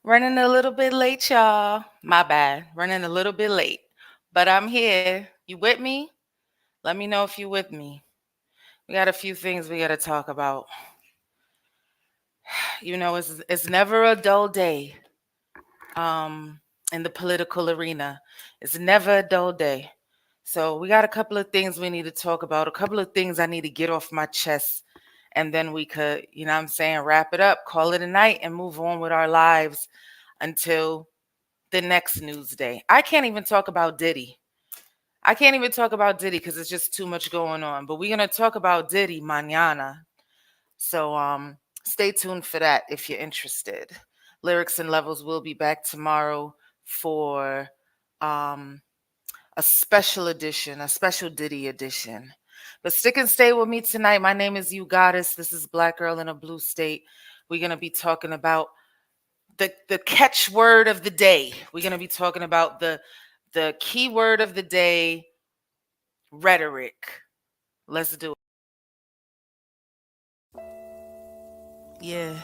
Running a little bit late, y'all. My bad. Running a little bit late. But I'm here. You with me? Let me know if you with me. We got a few things we got to talk about. It's never a dull day um in the political arena. It's never a dull day. So we got a couple of things we need to talk about, a couple of things I need to get off my chest, and then we could, wrap it up, call it a night and move on with our lives until the next news day. I can't even talk about Diddy. I can't even talk about Diddy because it's just too much going on. But we're gonna talk about Diddy mañana. So stay tuned for that if you're interested. Lyrics and Levels will be back tomorrow for um a special edition, a special Diddy edition. But stick and stay with me tonight. My name is UGoddess. This is Black Girl in a Blue State. We're gonna be talking about the catchword of the day. We're going to be talking about the keyword of the day, rhetoric. Let's do it. Yeah.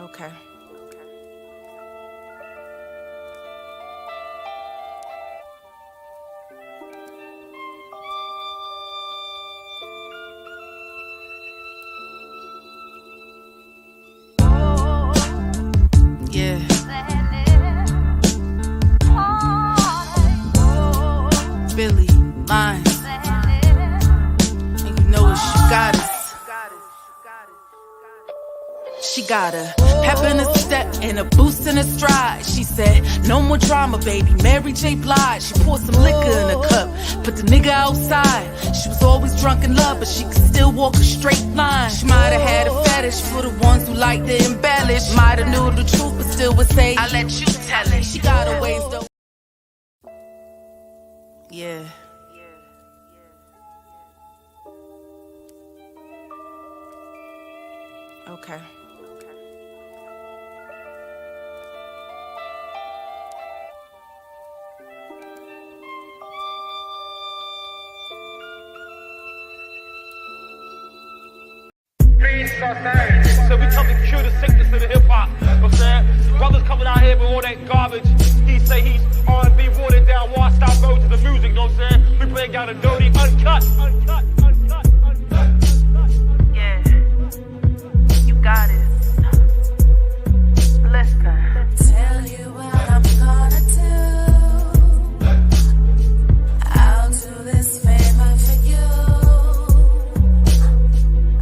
Okay. Yeah. Billy, lines. And you know it's UGoddess. She got a pep in a step and a boost in her stride. She said, no more drama, baby. Mary J. Blige. She poured some liquor in a cup, put the nigga outside. She was always drunk in love, but she could still walk a straight line. She might have had a fetish for the ones who like to embellish. Might have knew the truth, but still would say, I let you tell it. She got her ways though. Yeah. Okay. So we come to cure the sickness of the hip hop. You know what I'm saying? Brothers coming out here with all that garbage. He say he's R&B watered down, washed out versions of music. You know what I'm saying? We bring down the dirty, uncut. Yeah. You got it. Listen. Tell you what I'm gonna do. I'll do this favor for you.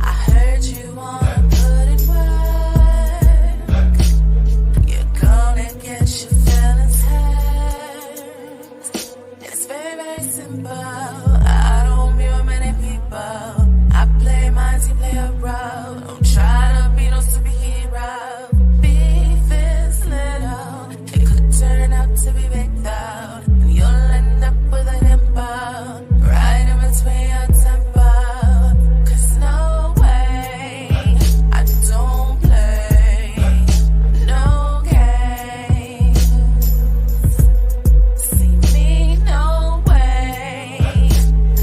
I heard you wanna put in work. You're gonna get your feelings hurt. It's very, very simple. I don't meet many people. I play my team, play a role. Don't try to be no superhero. Beef is little. It could turn out to be big though. And you'll end up with a dimple right in between your temple. 'Cause no way, I don't play no games. See me, no way,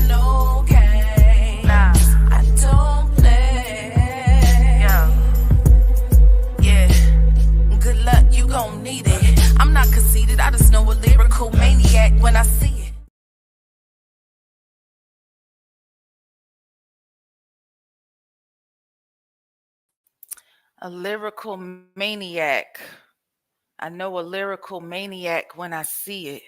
no games. Nah. I don't play. Yo. Yeah, good luck, you gon' need it. I'm not conceited, I just know a lyrical maniac when I see it. A lyrical maniac. I know a lyrical maniac when I see it.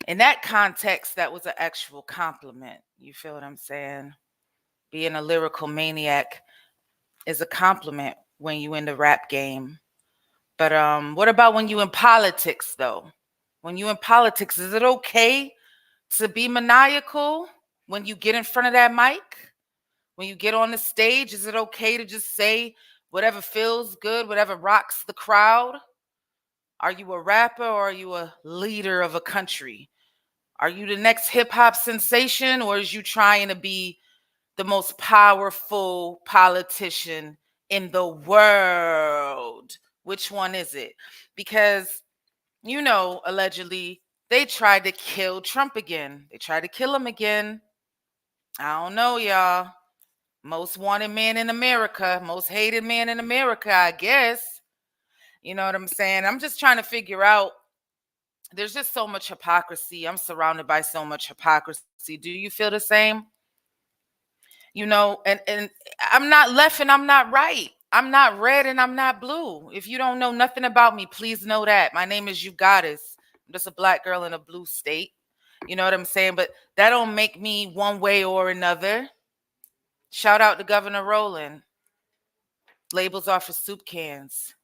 In that context, that was an actual compliment. You feel what I'm saying? Being a lyrical maniac is a compliment when you in the rap game. But what about when you in politics though? When you in politics, is it okay to be maniacal when you get in front of that mic? When you get on the stage, is it okay to just say whatever feels good, whatever rocks the crowd? Are you a rapper or are you a leader of a country? Are you the next hip hop sensation or is you trying to be the most powerful politician in the world? Which one is it? Because, allegedly, they tried to kill Trump again. They tried to kill him again. I don't know, y'all. Most wanted man in America, most hated man in America, I guess. You know what I'm saying? I'm just trying to figure out. There's just so much hypocrisy. I'm surrounded by so much hypocrisy. Do you feel the same? And I'm not left and I'm not right. I'm not red and I'm not blue. If you don't know nothing about me, please know that. My name is UGoddess. I'm just a black girl in a blue state. You know what I'm saying? But that don't make me one way or another. Shout out to Governor Rowland. Labels are for soup cans.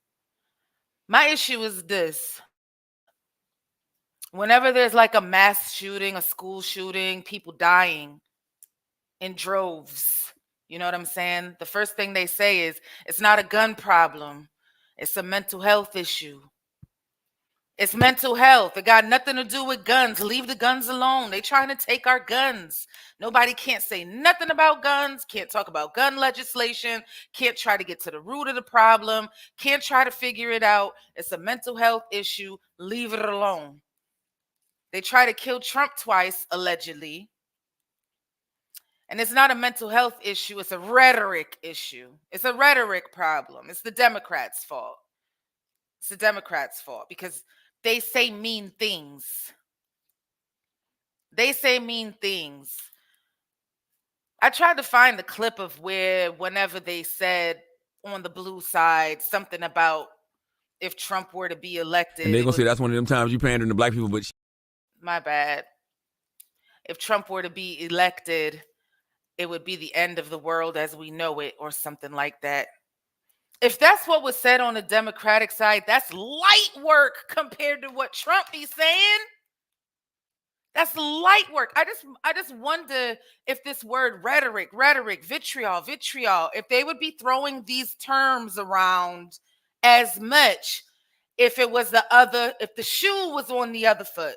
My issue is this. Whenever there's like a mass shooting, a school shooting, people dying in droves, you know what I'm saying? The first thing they say is it's not a gun problem, it's a mental health issue. It's mental health. It got nothing to do with guns. Leave the guns alone. They trying to take our guns. Nobody can't say nothing about guns, can't talk about gun legislation, can't try to get to the root of the problem, can't try to figure it out. It's a mental health issue. Leave it alone. They try to kill Trump twice, allegedly. And it's not a mental health issue, it's a rhetoric issue. It's a rhetoric problem. It's the Democrats' fault. It's the Democrats' fault because they say mean things. They say mean things. I tried to find the clip of where, whenever they said on the blue side something about if Trump were to be elected. And they're going to say that's one of them times you pandering to black people, but my bad. If Trump were to be elected, it would be the end of the world as we know it, or something like that. If that's what was said on the Democratic side, that's light work compared to what Trump be saying. That's light work. I just wonder if this word rhetoric, vitriol, if they would be throwing these terms around as much if it was if the shoe was on the other foot.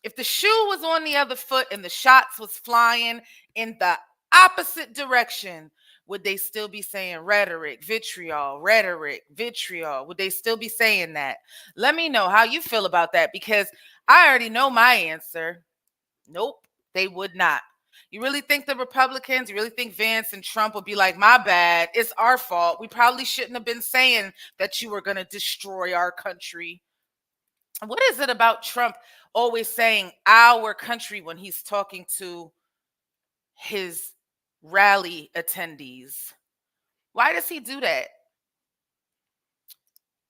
If the shoe was on the other foot and the shots was flying in the opposite direction, would they still be saying rhetoric, vitriol? Would they still be saying that? Let me know how you feel about that, because I already know my answer. Nope, they would not. You really think the Republicans, you really think Vance and Trump would be like, my bad, it's our fault. We probably shouldn't have been saying that you were going to destroy our country. What is it about Trump always saying our country when he's talking to his rally attendees? Why does he do that?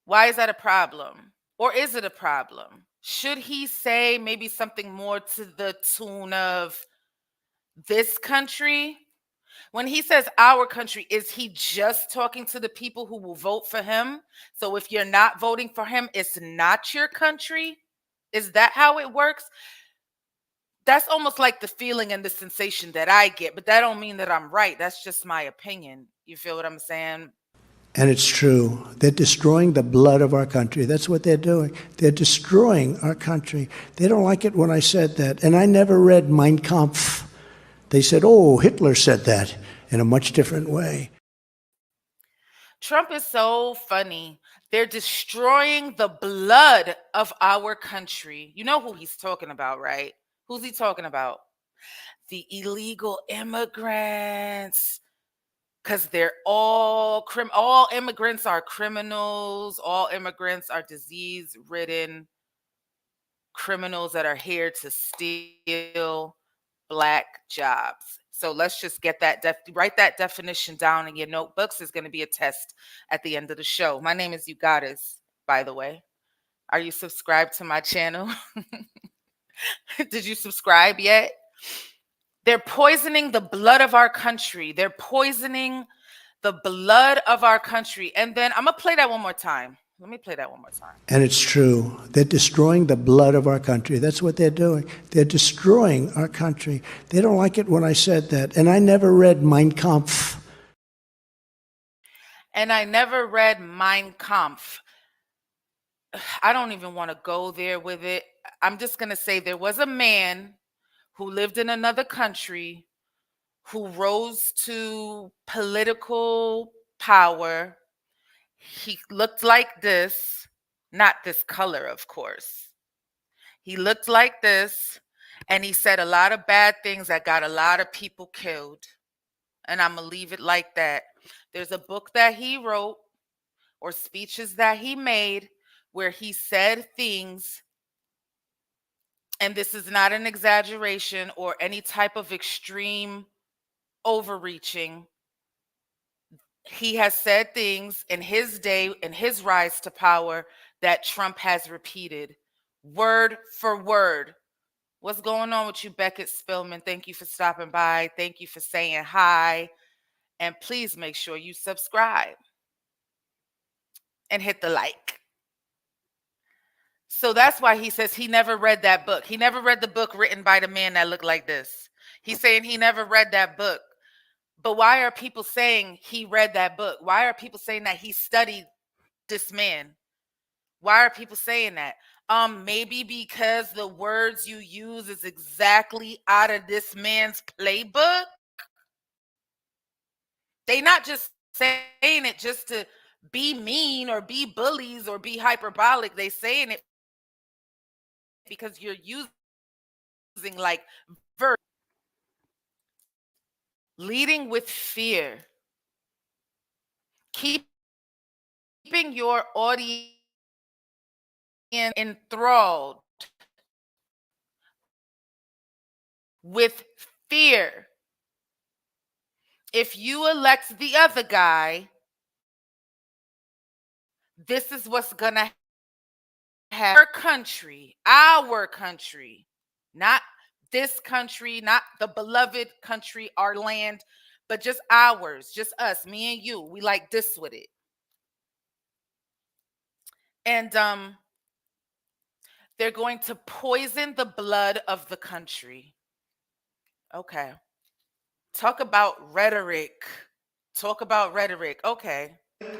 Why is that a problem? Or is it a problem? Should he say maybe something more to the tune of this country? When he says our country, is he just talking to the people who will vote for him? So if you're not voting for him, it's not your country? Is that how it works? That's almost like the feeling and the sensation that I get, but that don't mean that I'm right. That's just my opinion. You feel what I'm saying? And it's true. They're destroying the blood of our country. That's what they're doing. They're destroying our country. They don't like it when I said that. And I never read Mein Kampf. They said, oh, Hitler said that in a much different way. Trump is so funny. They're destroying the blood of our country. You know who he's talking about, right? Who's he talking about? The illegal immigrants. Because they're all immigrants are criminals. All immigrants are disease-ridden criminals that are here to steal black jobs. So let's just get that, write that definition down in your notebooks. There's going to be a test at the end of the show. My name is UGoddess, by the way. Are you subscribed to my channel? Did you subscribe yet? They're poisoning the blood of our country. They're poisoning the blood of our country. And then I'm going to play that one more time. Let me play that one more time. And it's true. They're destroying the blood of our country. That's what they're doing. They're destroying our country. They don't like it when I said that. And I never read Mein Kampf. And I never read Mein Kampf. I don't even want to go there with it. I'm just going to say there was a man who lived in another country who rose to political power. He looked like this, not this color, of course. He looked like this, and he said a lot of bad things that got a lot of people killed. And I'm going to leave it like that. There's a book that he wrote or speeches that he made where he said things, and this is not an exaggeration or any type of extreme overreaching. He has said things in his day, in his rise to power, that Trump has repeated word for word. What's going on with you, Beckett Spillman? Thank you for stopping by. Thank you for saying hi. And please make sure you subscribe and hit the like. So that's why he says he never read that book. He never read the book written by the man that looked like this. He's saying he never read that book. But why are people saying he read that book? Why are people saying that he studied this man? Why are people saying that? Maybe because the words you use is exactly out of this man's playbook. They not just saying it just to be mean or be bullies or be hyperbolic. They saying it because you're using like verbs. Leading with fear. Keeping your audience enthralled with fear. If you elect the other guy, this is what's going to happen. Our country, not this country, not the beloved country, our land, but just ours, just us, me and you. We like this with it. And they're going to poison the blood of the country. Okay. Talk about rhetoric. Talk about rhetoric. Okay.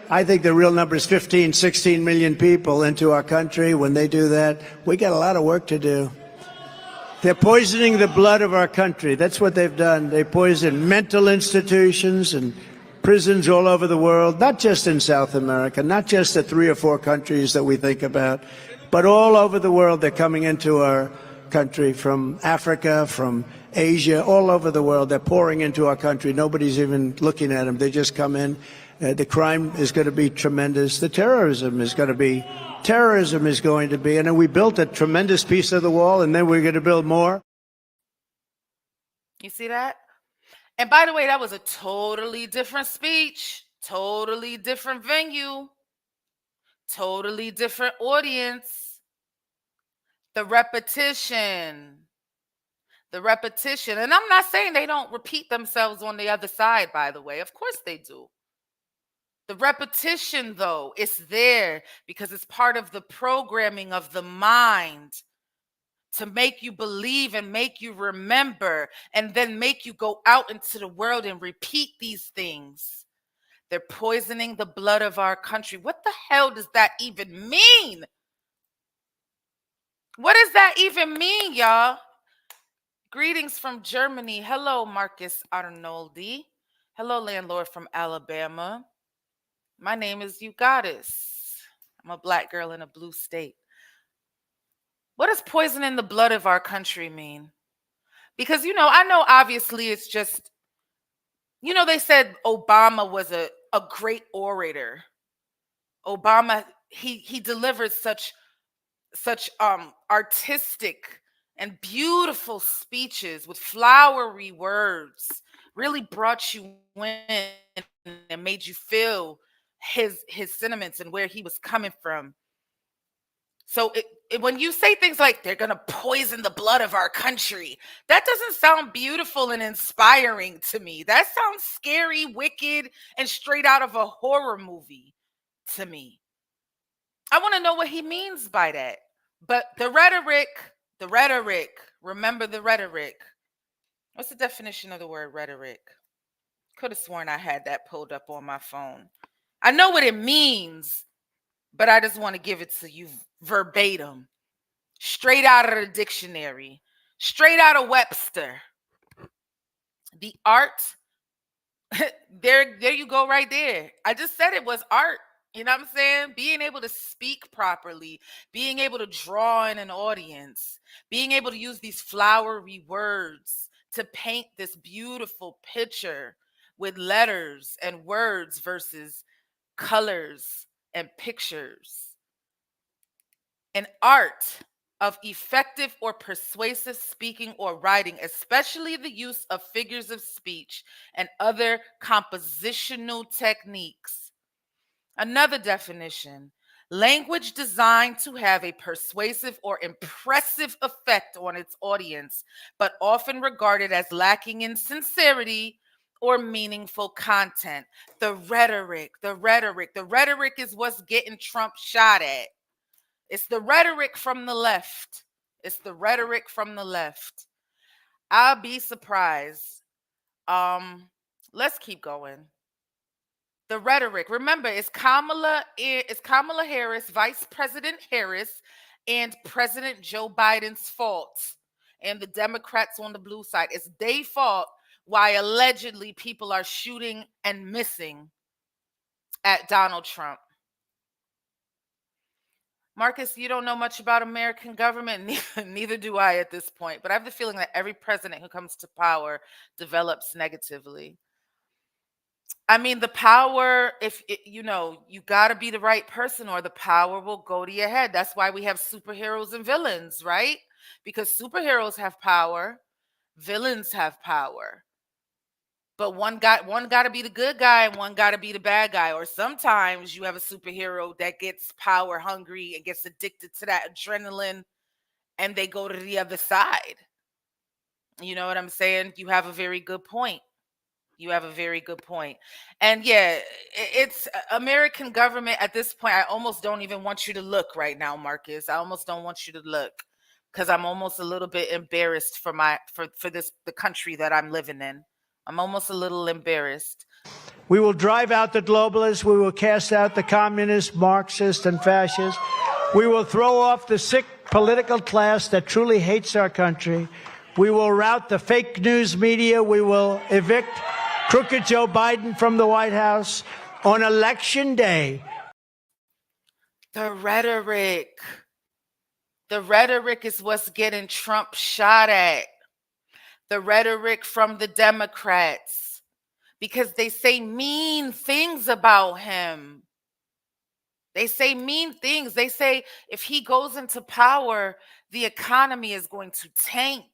I think the real number is 15, 16 million people into our country. When they do that, we got a lot of work to do. They're poisoning the blood of our country. That's what they've done. They poison mental institutions and prisons all over the world, not just in South America, not just the 3 or 4 countries that we think about, but all over the world. They're coming into our country from Africa, from Asia, all over the world. They're pouring into our country. Nobody's even looking at them. They just come in. The crime is going to be tremendous. The terrorism is going to be, and then we built a tremendous piece of the wall, and then we're going to build more. You see that? And by the way, that was a totally different speech, totally different venue, totally different audience. The repetition. And I'm not saying they don't repeat themselves on the other side, by the way. Of course they do. The repetition, though, is there because it's part of the programming of the mind to make you believe and make you remember and then make you go out into the world and repeat these things. They're poisoning the blood of our country. What the hell does that even mean? What does that even mean, y'all? Greetings from Germany. Hello, Marcus Arnoldi. Hello, landlord from Alabama. My name is UGoddess. I'm a black girl in a blue state. What does poisoning the blood of our country mean? Because, I know obviously it's just, they said Obama was a great orator. Obama, he delivered such artistic and beautiful speeches with flowery words, really brought you in and made you feel his sentiments and where he was coming from. So when you say things like they're going to poison the blood of our country, that doesn't sound beautiful and inspiring to me. That sounds scary, wicked, and straight out of a horror movie to me. I want to know what he means by that. But the rhetoric, remember the rhetoric. What's the definition of the word rhetoric? Could have sworn I had that pulled up on my phone. I know what it means, but I just want to give it to you verbatim, straight out of the dictionary, straight out of Webster. The art, there you go right there. I just said it was art. You know what I'm saying? Being able to speak properly, being able to draw in an audience, being able to use these flowery words to paint this beautiful picture with letters and words versus colors and pictures. An art of effective or persuasive speaking or writing, especially the use of figures of speech and other compositional techniques. Another definition: language designed to have a persuasive or impressive effect on its audience, but often regarded as lacking in sincerity or meaningful content. The rhetoric is what's getting Trump shot at. It's the rhetoric from the left. It's the rhetoric from the left. I'll be surprised. Let's keep going. The rhetoric. Remember, it's Kamala Harris, Vice President Harris, and President Joe Biden's fault. And the Democrats on the blue side. It's their fault why allegedly people are shooting and missing at Donald Trump. Marcus, you don't know much about American government. Neither do I at this point. But I have the feeling that every president who comes to power develops negatively. I mean, the power, you got to be the right person or the power will go to your head. That's why we have superheroes and villains, right? Because superheroes have power, villains have power. But one got to be the good guy and one got to be the bad guy. Or sometimes you have a superhero that gets power hungry and gets addicted to that adrenaline and they go to the other side. You know what I'm saying? You have a very good point. You have a very good point. And yeah, it's American government at this point. I almost don't even want you to look right now, Marcus. I almost don't want you to look because I'm almost a little bit embarrassed for the country that I'm living in. I'm almost a little embarrassed. We will drive out the globalists. We will cast out the communists, Marxists, and fascists. We will throw off the sick political class that truly hates our country. We will rout the fake news media. We will evict crooked Joe Biden from the White House on Election Day. The rhetoric. The rhetoric is what's getting Trump shot at. The rhetoric from the Democrats. Because they say mean things about him. They say mean things. They say if he goes into power, the economy is going to tank.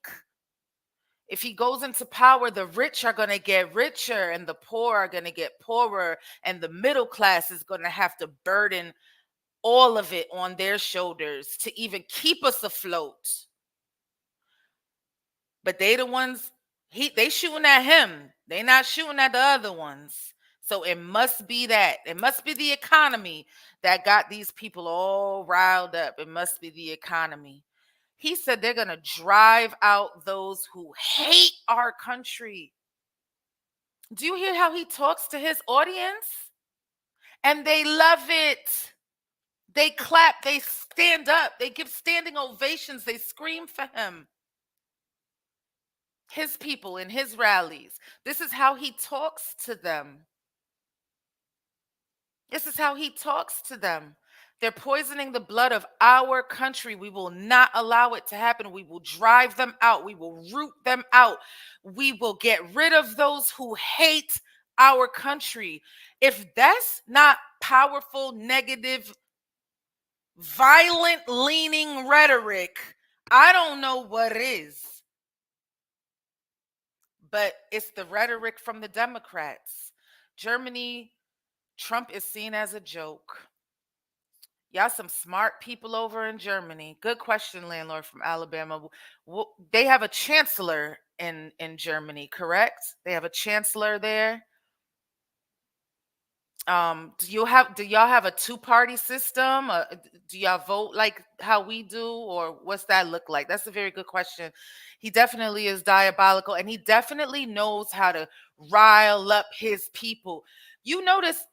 If he goes into power, the rich are going to get richer and the poor are going to get poorer, and the middle class is going to have to burden all of it on their shoulders to even keep us afloat. But they the ones, they shooting at him. They not shooting at the other ones. So it must be that. It must be the economy that got these people all riled up. It must be the economy. He said they're going to drive out those who hate our country. Do you hear how he talks to his audience? And they love it. They clap. They stand up. They give standing ovations. They scream for him. His people in his rallies. This is how he talks to them. This is how he talks to them. They're poisoning the blood of our country. We will not allow it to happen. We will drive them out. We will root them out. We will get rid of those who hate our country. If that's not powerful, negative, violent leaning rhetoric, I don't know what is. But it's the rhetoric from the Democrats. Germany, Trump is seen as a joke. Y'all some smart people over in Germany. Good question, landlord from Alabama. They have a chancellor in Germany, correct? They have a chancellor there. Do y'all have a two-party system? Do y'all vote like how we do, or what's that look like? That's a very good question. He definitely is diabolical, and he definitely knows how to rile up his people. You notice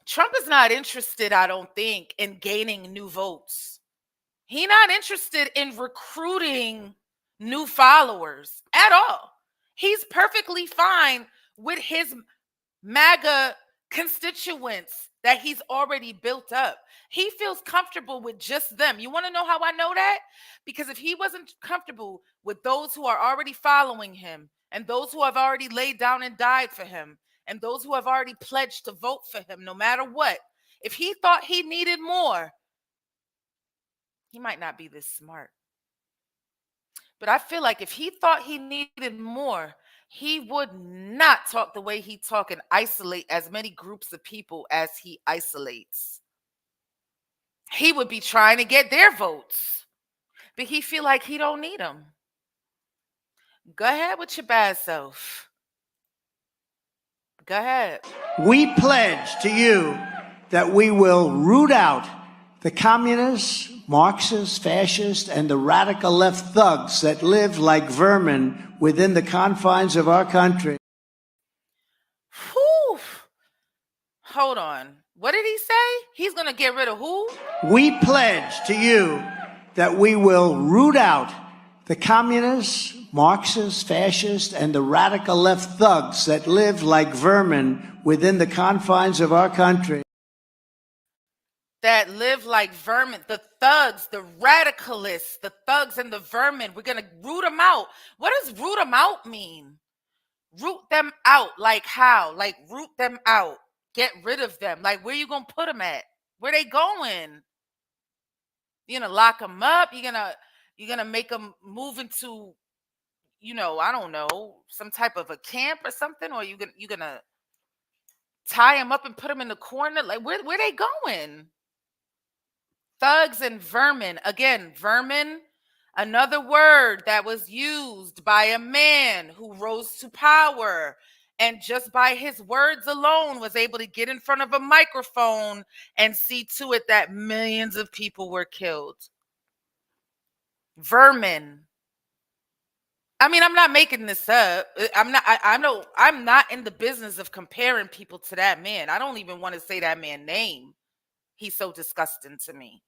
Trump is not interested, I don't think, in gaining new votes. He's not interested in recruiting new followers at all. He's perfectly fine with his MAGA constituents that he's already built up. He feels comfortable with just them. You want to know how I know that? Because if he wasn't comfortable with those who are already following him and those who have already laid down and died for him, and those who have already pledged to vote for him, no matter what, if he thought he needed more, he might not be this smart. But I feel like if he thought he needed more, he would not talk the way he talk and isolate as many groups of people as he isolates. He would be trying to get their votes, but he feel like he don't need them. Go ahead with your bad self. Go ahead. We pledge to you that we will root out the communists, Marxists, fascists, and the radical left thugs that live like vermin within the confines of our country. Whew. Hold on. What did he say? He's going to get rid of who? We pledge to you that we will root out the communists, Marxists, fascists, and the radical left thugs that live like vermin within the confines of our country. That live like vermin, the thugs, the radicalists, the thugs and the vermin. We're going to root them out. What does root them out mean? Root them out. Like how? Like root them out. Get rid of them. Like where you going to put them at? Where they going? You're going to lock them up? You're going to make them move into, I don't know, some type of a camp or something? Or you're going to tie them up and put them in the corner? Like where they going? Thugs and vermin. Again, vermin, another word that was used by a man who rose to power and just by his words alone was able to get in front of a microphone and see to it that millions of people were killed. Vermin. I mean, I'm not making this up. I'm not in the business of comparing people to that man. I don't even want to say that man's name. He's so disgusting to me.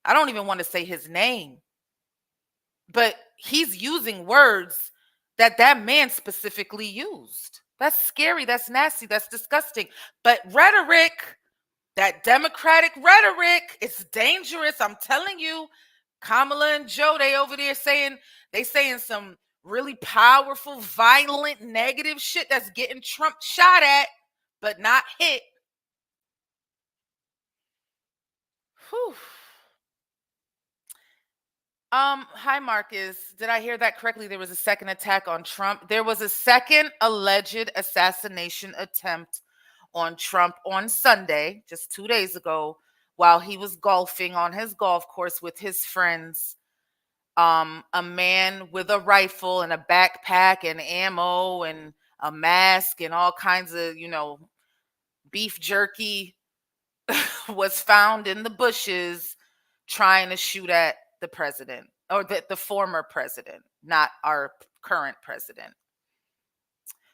I don't even want to say his name. But he's using words that man specifically used. That's scary. That's nasty. That's disgusting. But rhetoric, that Democratic rhetoric, it's dangerous. I'm telling you, Kamala and Joe, they over there saying some really powerful, violent, negative shit that's getting Trump shot at, but not hit. Whew. Hi, Marcus. Did I hear that correctly? There was a second attack on Trump. There was a second alleged assassination attempt on Trump on Sunday, just 2 days ago, while he was golfing on his golf course with his friends. A man with a rifle and a backpack and ammo and a mask and all kinds of, beef jerky was found in the bushes trying to shoot at the president, or the former president, not our current president.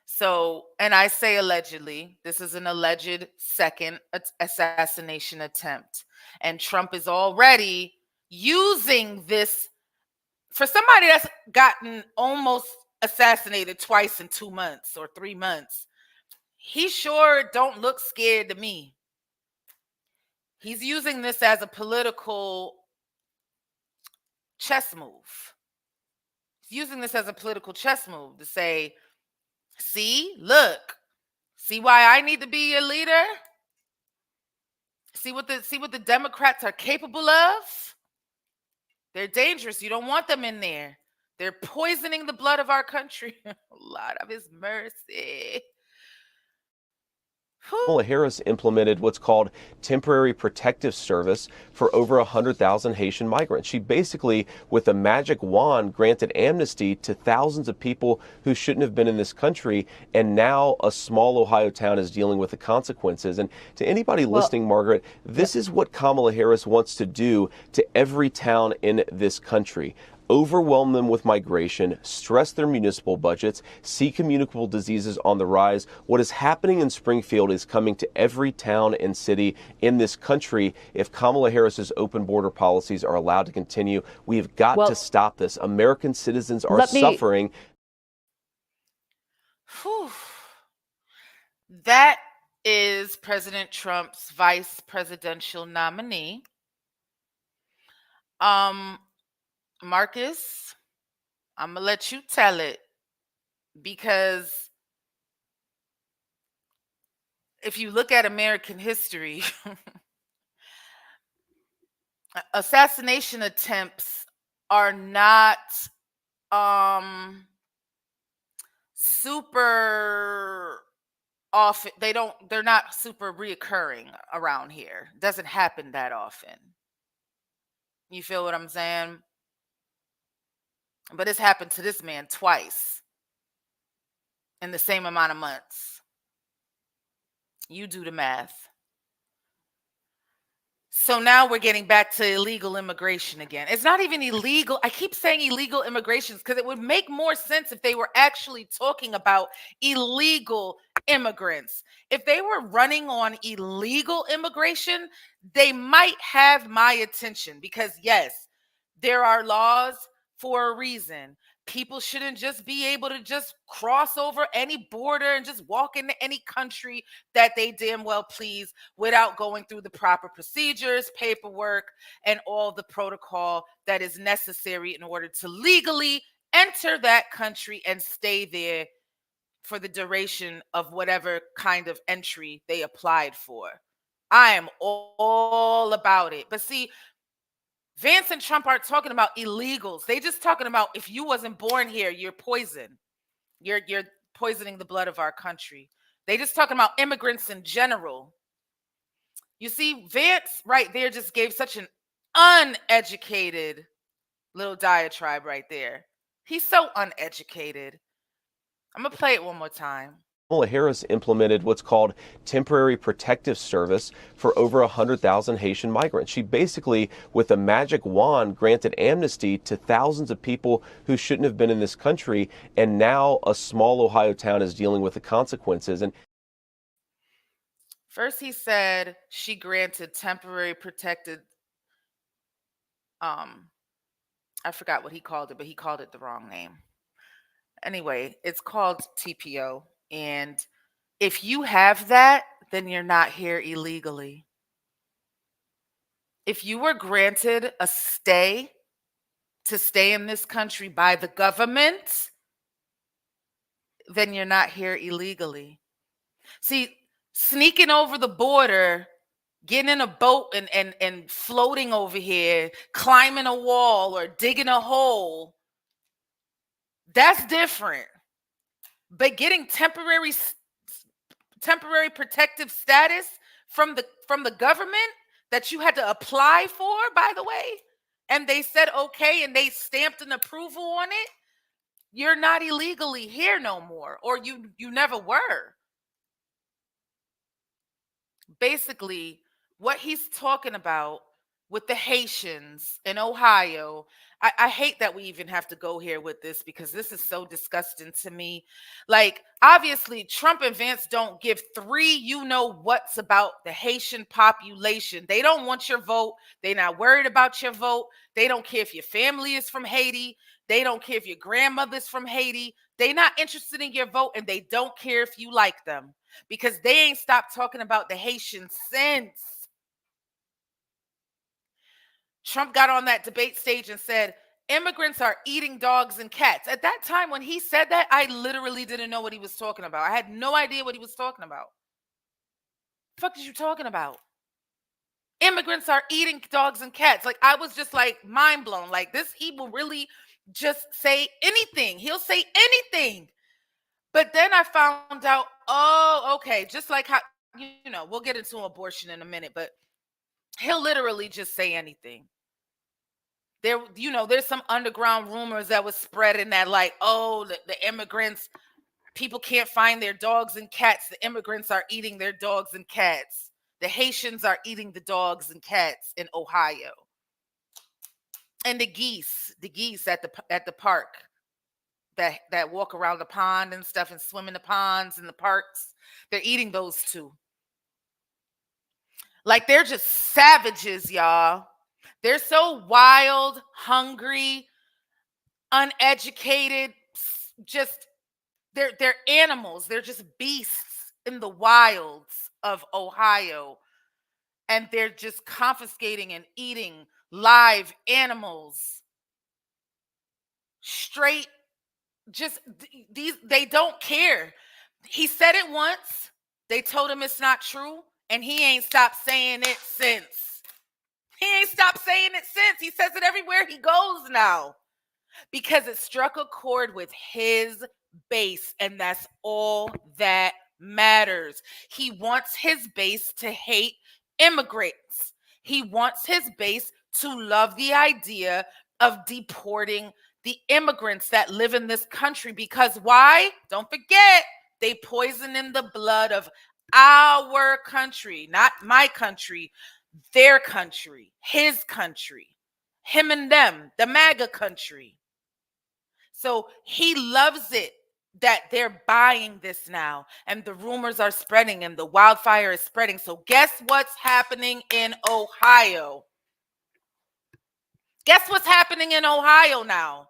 So, and I say allegedly, this is an alleged second assassination attempt. And Trump is already using this for somebody that's gotten almost assassinated twice in 2 months or 3 months. He sure don't look scared to me. He's using this as a political chess move. He's using this as a political chess move to say, see, look, see why I need to be your leader? See what the Democrats are capable of? They're dangerous. You don't want them in there. They're poisoning the blood of our country. Lord of his mercy. Kamala Harris implemented what's called temporary protective service for over 100,000 Haitian migrants. She basically, with a magic wand, granted amnesty to thousands of people who shouldn't have been in this country, and now a small Ohio town is dealing with the consequences. And to anybody listening, Margaret, this is what Kamala Harris wants to do to every town in this country. Overwhelm them with migration, stress their municipal budgets, see communicable diseases on the rise. What is happening in Springfield is coming to every town and city in this country if Kamala Harris's open border policies are allowed to continue. We have got to stop this. American citizens are suffering. That is President Trump's vice presidential nominee. Marcus, I'm going to let you tell it, because if you look at American history, assassination attempts are not um super often. They're not super reoccurring around here. Doesn't happen that often. You feel what I'm saying? But it's happened to this man twice in the same amount of months. You do the math. So now we're getting back to illegal immigration again. It's not even illegal. I keep saying illegal immigrations because it would make more sense if they were actually talking about illegal immigrants. If they were running on illegal immigration, they might have my attention because, yes, there are laws for a reason. People shouldn't just be able to just cross over any border and just walk into any country that they damn well please without going through the proper procedures, paperwork, and all the protocol that is necessary in order to legally enter that country and stay there for the duration of whatever kind of entry they applied for. I am all about it. But see, Vance and Trump aren't talking about illegals. They just talking about if you wasn't born here, you're poison. You're poisoning the blood of our country. They just talking about immigrants in general. You see, Vance right there just gave such an uneducated little diatribe right there. He's so uneducated. I'm gonna play it one more time. Kamala Harris implemented what's called temporary protective service for over 100,000 Haitian migrants. She basically, with a magic wand, granted amnesty to thousands of people who shouldn't have been in this country, and now a small Ohio town is dealing with the consequences. And First, he said she granted temporary protected. I forgot what he called it, but he called it the wrong name. Anyway, it's called TPO. And if you have that, then you're not here illegally. If you were granted a stay to stay in this country by the government, then you're not here illegally. See, sneaking over the border, getting in a boat and floating over here, climbing a wall or digging a hole, that's different. But getting temporary protective status from the government that you had to apply for, by the way, and they said okay and they stamped an approval on it, you're not illegally here no more, or you never were. Basically, what he's talking about with the Haitians in Ohio, I hate that we even have to go here with this because this is so disgusting to me. Like, obviously, Trump and Vance don't give three what's about the Haitian population. They don't want your vote. They're not worried about your vote. They don't care if your family is from Haiti. They don't care if your grandmother's from Haiti. They're not interested in your vote, and they don't care if you like them because they ain't stopped talking about the Haitians since Trump got on that debate stage and said, immigrants are eating dogs and cats. At that time, when he said that, I literally didn't know what he was talking about. I had no idea what he was talking about. The fuck is you talking about? Immigrants are eating dogs and cats. Like, I was just like mind blown. Like, he will really just say anything. He'll say anything. But then I found out, oh, okay, just like how, we'll get into abortion in a minute, but he'll literally just say anything. There's some underground rumors that was spreading that, like, oh, the immigrants, people can't find their dogs and cats. The immigrants are eating their dogs and cats. The Haitians are eating the dogs and cats in Ohio. And the geese at the park that walk around the pond and stuff and swim in the ponds and the parks, they're eating those too. Like, they're just savages, y'all. They're so wild, hungry, uneducated, just they're animals. They're just beasts in the wilds of Ohio. And they're just confiscating and eating live animals. Straight, just they don't care. He said it once, They told him it's not true, and he ain't stopped saying it since. He ain't stopped saying it since. He says it everywhere he goes now because it struck a chord with his base, and that's all that matters. He wants his base to hate immigrants. He wants his base to love the idea of deporting the immigrants that live in this country because why? Don't forget, they poison in the blood of our country, not my country, their country, his country, him and them, the MAGA country. So he loves it that they're buying this now, and the rumors are spreading, and the wildfire is spreading. So guess what's happening in Ohio? Guess what's happening in Ohio now?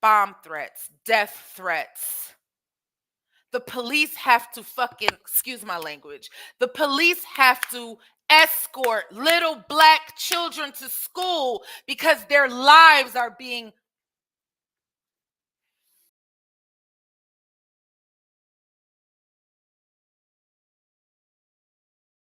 Bomb threats, death threats. The police have to fucking, excuse my language, the police have to escort little black children to school because their lives are being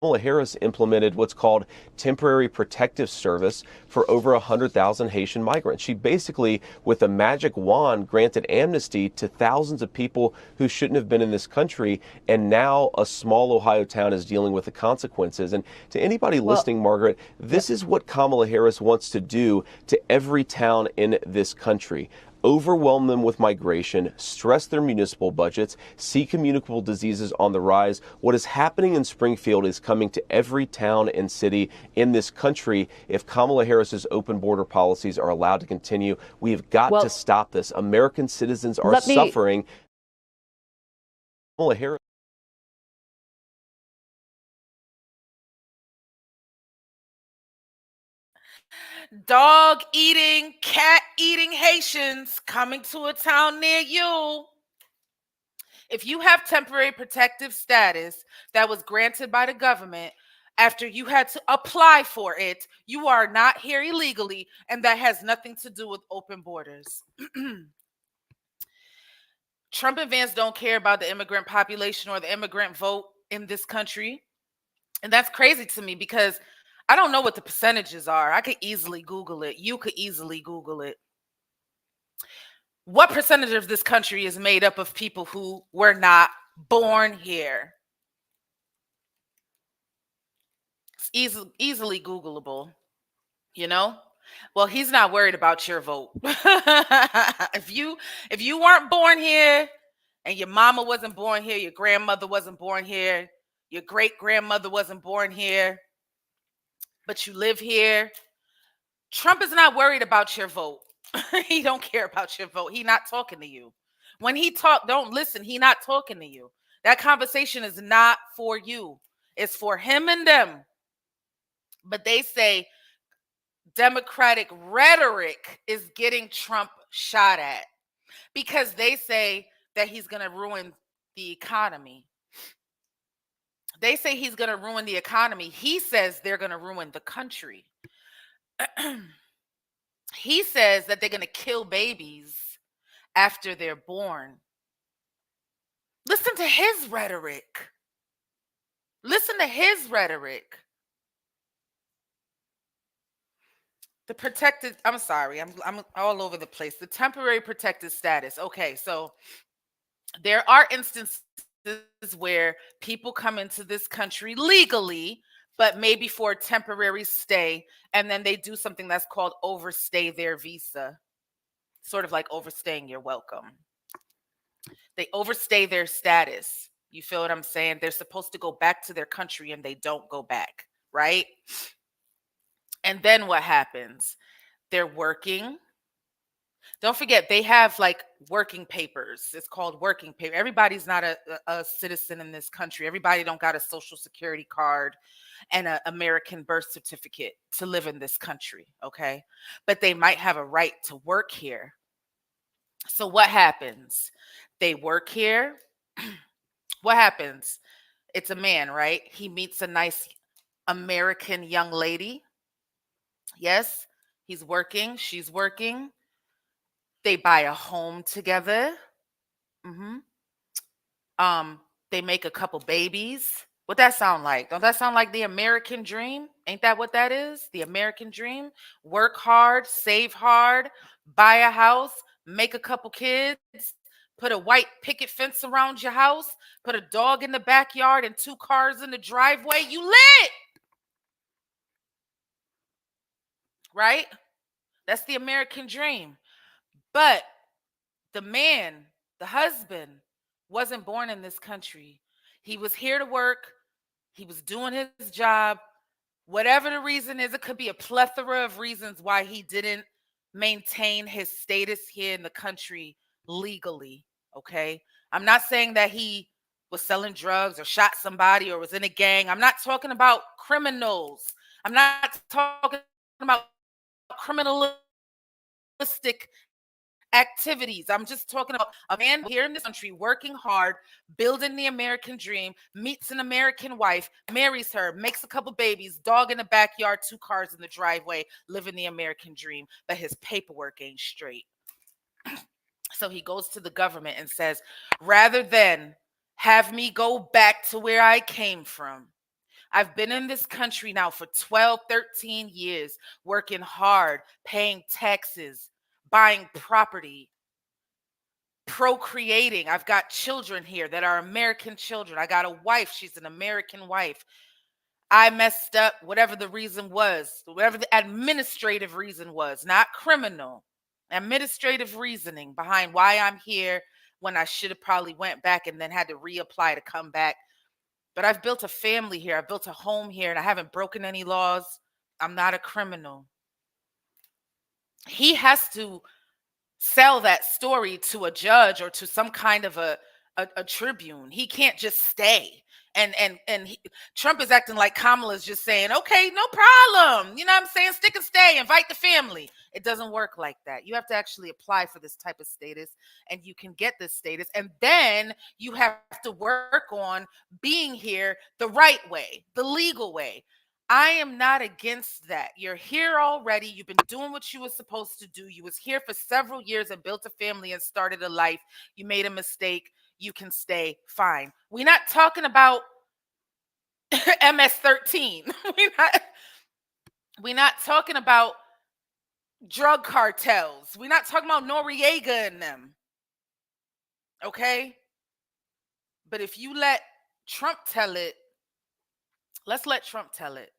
Kamala Harris implemented what's called temporary protective service for over 100,000 Haitian migrants. She basically, with a magic wand, granted amnesty to thousands of people who shouldn't have been in this country, and now a small Ohio town is dealing with the consequences. And to anybody listening, Margaret, this is what Kamala Harris wants to do to every town in this country. Overwhelm them with migration, stress their municipal budgets, see communicable diseases on the rise. What is happening in Springfield is coming to every town and city in this country. If Kamala Harris's open border policies are allowed to continue, we have got to stop this. American citizens are suffering. Kamala Harris. dog eating, cat eating Haitians coming to a town near you. If you have temporary protective status that was granted by the government after you had to apply for it, you are not here illegally, and that has nothing to do with open borders. Trump and Vance don't care about the immigrant population or the immigrant vote in this country. And that's crazy to me because I don't know what the percentages are. I could easily Google it. You could easily Google it. What percentage of this country is made up of people who were not born here? It's easily Googleable, you know? Well, he's not worried about your vote. if you weren't born here and your mama wasn't born here, your grandmother wasn't born here, your great grandmother wasn't born here, but you live here, Trump is not worried about your vote. He don't care about your vote. He not talking to you. When he talk, don't listen. He not talking to you. That conversation is not for you. It's for him and them. But they say Democratic rhetoric is getting Trump shot at because they say that he's going to ruin the economy. They say he's going to ruin the economy. He says they're going to ruin the country. He says that they're going to kill babies after they're born. Listen to his rhetoric. Listen to his rhetoric. The protected, I'm sorry, I'm all over the place. The temporary protected status. Okay, so there are instances where people come into this country legally, but maybe for a temporary stay, and then they do something that's called overstay their visa, sort of like overstaying your welcome. They overstay their status. You feel what I'm saying? They're supposed to go back to their country and they don't go back, right? And then what happens? They're working. Don't forget, they have like working papers. It's called working paper. Everybody's not a citizen in this country. Everybody don't got a social security card and an American birth certificate to live in this country, okay? But they might have a right to work here. So what happens? They work here. What happens? It's a man, right? He meets a nice American young lady. Yes, he's working. She's working. They buy a home together. They make a couple babies. What that sound like? Don't that sound like the American dream? Ain't that what that is? The American dream? Work hard, save hard, buy a house, make a couple kids, put a white picket fence around your house, put a dog in the backyard and 2 cars in the driveway. You lit, right? That's the American dream. But the man, the husband, wasn't born in this country. He was here to work. He was doing his job. Whatever the reason is, it could be a plethora of reasons why he didn't maintain his status here in the country legally. Okay. I'm not saying that he was selling drugs or shot somebody or was in a gang. I'm not talking about criminals. I'm not talking about criminalistic activities. I'm just talking about a man here in this country working hard, building the American dream, meets an American wife, marries her, makes a couple babies, dog in the backyard, 2 cars in the driveway, living the American dream, but his paperwork ain't straight. So he goes to the government and says, rather than have me go back to where I came from, I've been in this country now for 12, 13 years, working hard, paying taxes, buying property, procreating. I've got children here that are American children. I got a wife. She's an American wife. I messed up, whatever the reason was, whatever the administrative reason was, not criminal, administrative reasoning behind why I'm here when I should have probably went back and then had to reapply to come back. But I've built a family here. I've built a home here and I haven't broken any laws. I'm not a criminal. He has to sell that story to a judge or to some kind of a tribune. He can't just stay. And Trump is acting like Kamala's just saying, okay, no problem. You know what I'm saying? Stick and stay, invite the family. It doesn't work like that. You have to actually apply for this type of status and you can get this status. And then you have to work on being here the right way, the legal way. I am not against that. You're here already. You've been doing what you were supposed to do. You was here for several years and built a family and started a life. You made a mistake. You can stay. Fine. We're not talking about MS-13. We're not talking about drug cartels. We're not talking about Noriega and them. Okay? But if you let Trump tell it, let's let Trump tell it.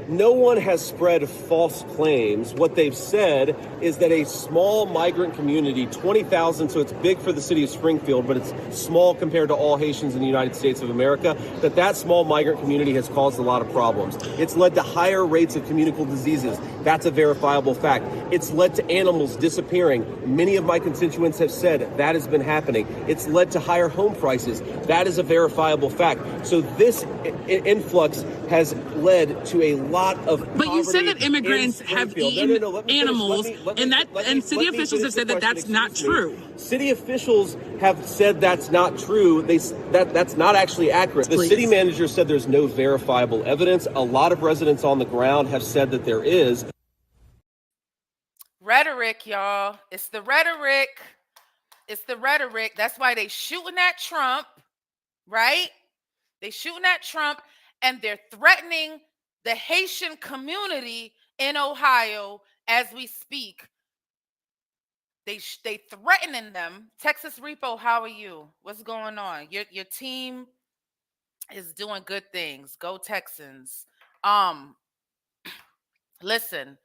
No one has spread false claims. What they've said is that a small migrant community, 20,000, so it's big for the city of Springfield, but it's small compared to all Haitians in the United States of America, that small migrant community has caused a lot of problems. It's led to higher rates of communicable diseases. That's a verifiable fact. It's led to animals disappearing. Many of my constituents have said that has been happening. It's led to higher home prices. That is a verifiable fact. So this influx has led to a lot of But you said that immigrants have eaten animals, and city officials have said that that's not true. City officials have said that's not true. That's not actually accurate. The city manager said there's no verifiable evidence. A lot of residents on the ground have said that there is. Rhetoric, y'all. It's the rhetoric. It's the rhetoric. That's why they shooting at Trump, right? They shooting at Trump and they're threatening the Haitian community in Ohio as we speak. They threatening them. Texas Repo, how are you? What's going on? Your team is doing good things. Go Texans. Listen,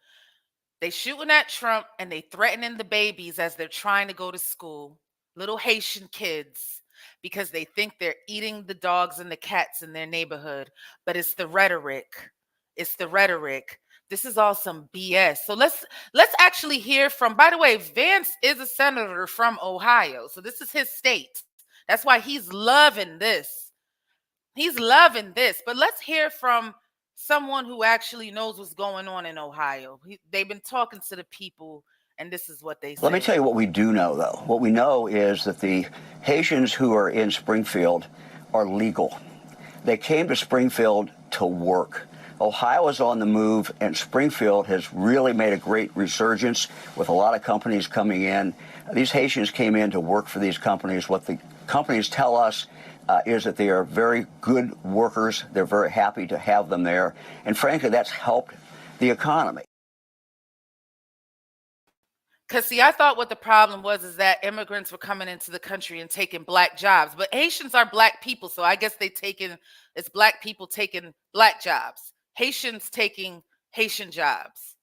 they shooting at Trump and they threatening the babies as they're trying to go to school. Little Haitian kids, because they think they're eating the dogs and the cats in their neighborhood. But it's the rhetoric. It's the rhetoric. This is all some BS. So let's actually hear from, by the way, Vance is a senator from Ohio. So this is his state. That's why he's loving this. He's loving this. But let's hear from someone who actually knows what's going on in Ohio. They've been talking to the people, and this is what they say. Let me tell you what we do know, though. What we know is that the Haitians who are in Springfield are legal. They came to Springfield to work. Ohio is on the move, and Springfield has really made a great resurgence with a lot of companies coming in. These Haitians came in to work for these companies. What the companies tell us is that they are very good workers. They're very happy to have them there. And frankly, that's helped the economy. Because, see, I thought what the problem was is that immigrants were coming into the country and taking black jobs. But Haitians are black people, so I guess it's black people taking black jobs. Haitians taking Haitian jobs.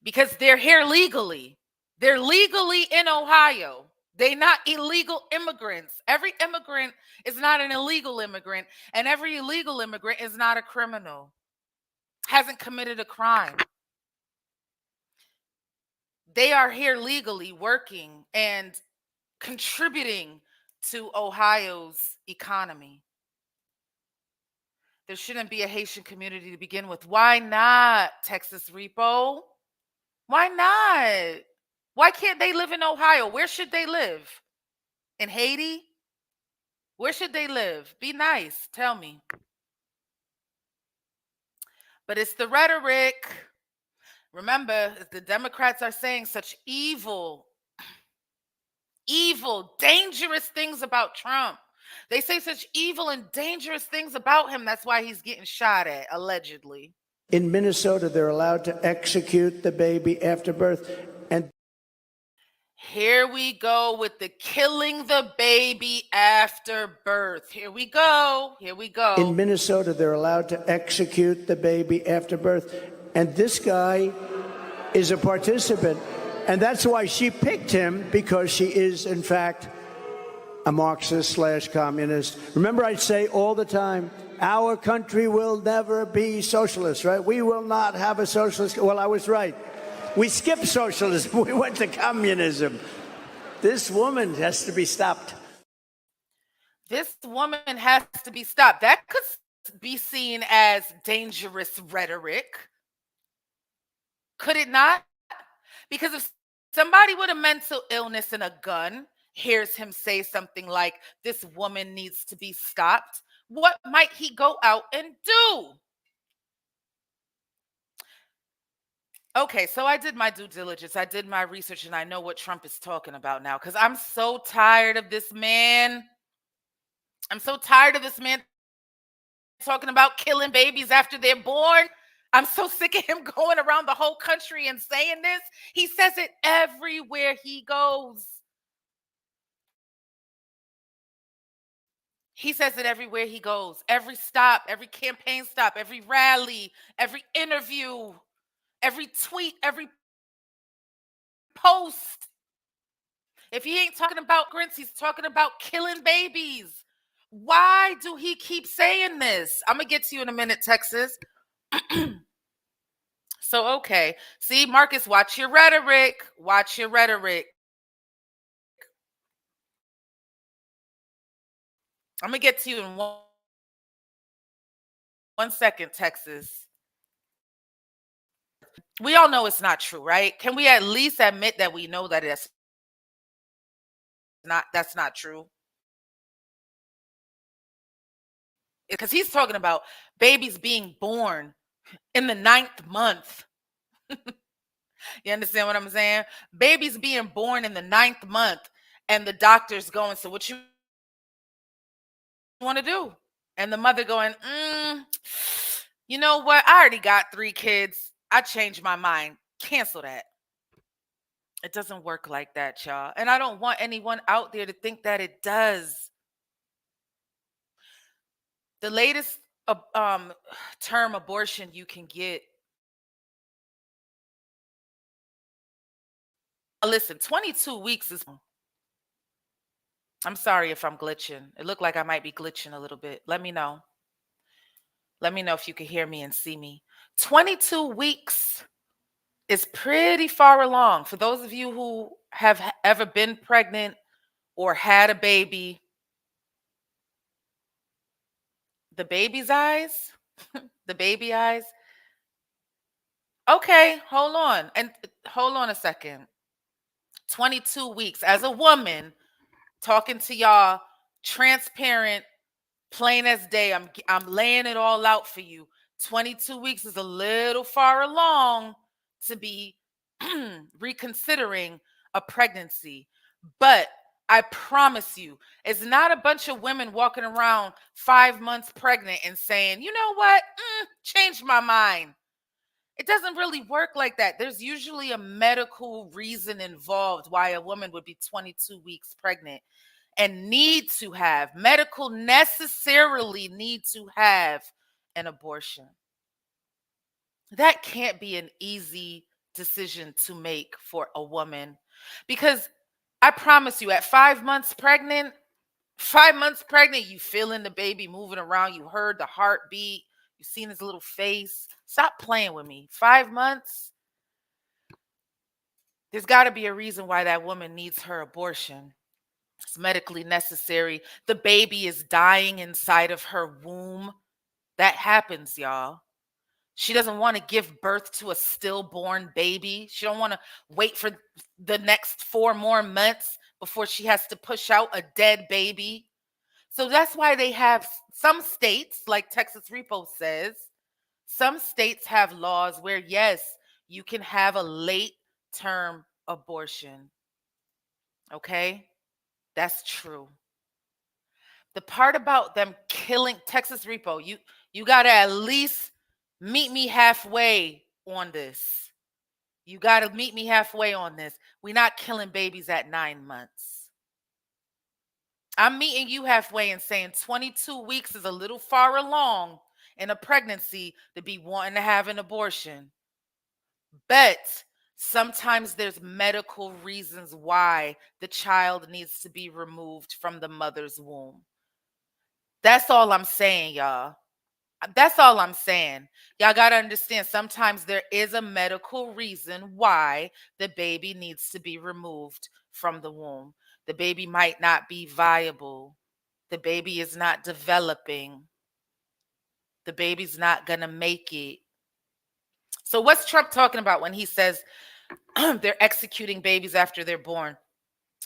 Because they're here legally. They're legally in Ohio. They're not illegal immigrants. Every immigrant is not an illegal immigrant, and every illegal immigrant is not a criminal, hasn't committed a crime. They are here legally working and contributing to Ohio's economy. There shouldn't be a Haitian community to begin with. Why not, Texas Repo? Why not? Why can't they live in Ohio? Where should they live? In Haiti? Where should they live? Be nice. Tell me. But it's the rhetoric. Remember, the Democrats are saying such evil, dangerous things about Trump. They say such evil and dangerous things about him. That's why he's getting shot at, allegedly. In Minnesota, they're allowed to execute the baby after birth. And here we go with the killing the baby after birth. Here we go. Here we go. In Minnesota, they're allowed to execute the baby after birth. And this guy is a participant. And that's why she picked him, because she is, in fact, a Marxist/communist. Remember, I say all the time, our country will never be socialist, right? We will not have a socialist. Well, I was right. We skipped socialism. We went to communism. This woman has to be stopped. This woman has to be stopped. That could be seen as dangerous rhetoric. Could it not? Because if somebody with a mental illness and a gun hears him say something like, this woman needs to be stopped, what might he go out and do? Okay, so I did my due diligence. I did my research, and I know what Trump is talking about now, because I'm so tired of this man. I'm so tired of this man talking about killing babies after they're born. I'm so sick of him going around the whole country and saying this. He says it everywhere he goes. He says it everywhere he goes. Every stop, every campaign stop, every rally, every interview, every tweet, every post. If he ain't talking about grits, he's talking about killing babies. Why do he keep saying this? I'm going to get to you in a minute, Texas. So, okay. See, Marcus, watch your rhetoric. Watch your rhetoric. I'm going to get to you in one second, Texas. We all know it's not true, right? Can we at least admit that we know that that's not true? Because he's talking about babies being born in the 9th month. You understand what I'm saying? Babies being born in the 9th month, and the doctor's going, so what you want to do? And the mother going, you know what? I already got 3 kids. I changed my mind. Cancel that. It doesn't work like that, y'all. And I don't want anyone out there to think that it does. The latest term abortion you can get. Listen, 22 weeks is. I'm sorry if I'm glitching. It looked like I might be glitching a little bit. Let me know. Let me know if you can hear me and see me. 22 weeks is pretty far along. For those of you who have ever been pregnant or had a baby, the baby's eyes, the baby eyes. Okay, hold on. And hold on a second. 22 weeks as a woman talking to y'all, transparent, plain as day. I'm laying it all out for you. 22 weeks is a little far along to be reconsidering a pregnancy. But I promise you, it's not a bunch of women walking around 5 months pregnant and saying, you know what, changed my mind. It doesn't really work like that. There's usually a medical reason involved why a woman would be 22 weeks pregnant and necessarily need to have an abortion. That can't be an easy decision to make for a woman, because I promise you, at 5 months pregnant, you feeling the baby moving around, you heard the heartbeat, you seen his little face. Stop playing with me. 5 months, there's got to be a reason why that woman needs her abortion. It's medically necessary. The baby is dying inside of her womb. That happens, y'all. She doesn't want to give birth to a stillborn baby. She don't want to wait for the next 4 more months before she has to push out a dead baby. So that's why they have some states, like Texas Repo says, some states have laws where, yes, you can have a late term abortion. Okay? That's true. The part about them killing Texas Repo, you got to at least meet me halfway on this. You got to meet me halfway on this. We're not killing babies at 9 months. I'm meeting you halfway and saying 22 weeks is a little far along in a pregnancy to be wanting to have an abortion. But sometimes there's medical reasons why the child needs to be removed from the mother's womb. That's all I'm saying, y'all. That's all I'm saying. Y'all got to understand, sometimes there is a medical reason why the baby needs to be removed from the womb. The baby might not be viable. The baby is not developing. The baby's not going to make it. So what's Trump talking about when he says they're executing babies after they're born?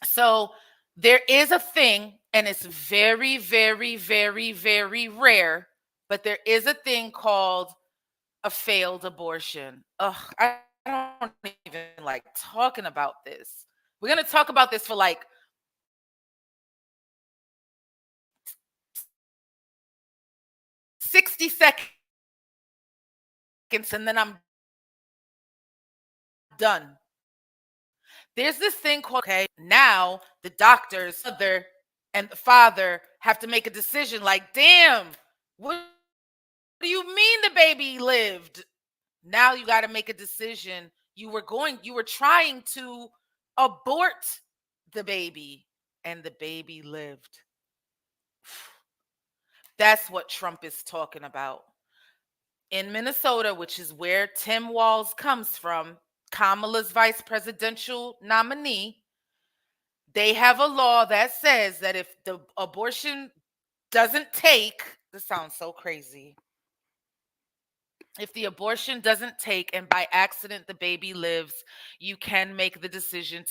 So there is a thing, and it's very, very, very, very rare, but there is a thing called a failed abortion. Ugh, I don't even like talking about this. We're going to talk about this for like 60 seconds, and then I'm done. There's this thing called, okay, now the doctors, mother and the father have to make a decision like, damn, what do you mean the baby lived? Now you got to make a decision. You were trying to abort the baby, and the baby lived. That's what Trump is talking about. In Minnesota, which is where Tim Walz comes from, Kamala's vice presidential nominee, they have a law that says that if the abortion doesn't take, this sounds so crazy. If the abortion doesn't take and by accident the baby lives, you can make the decision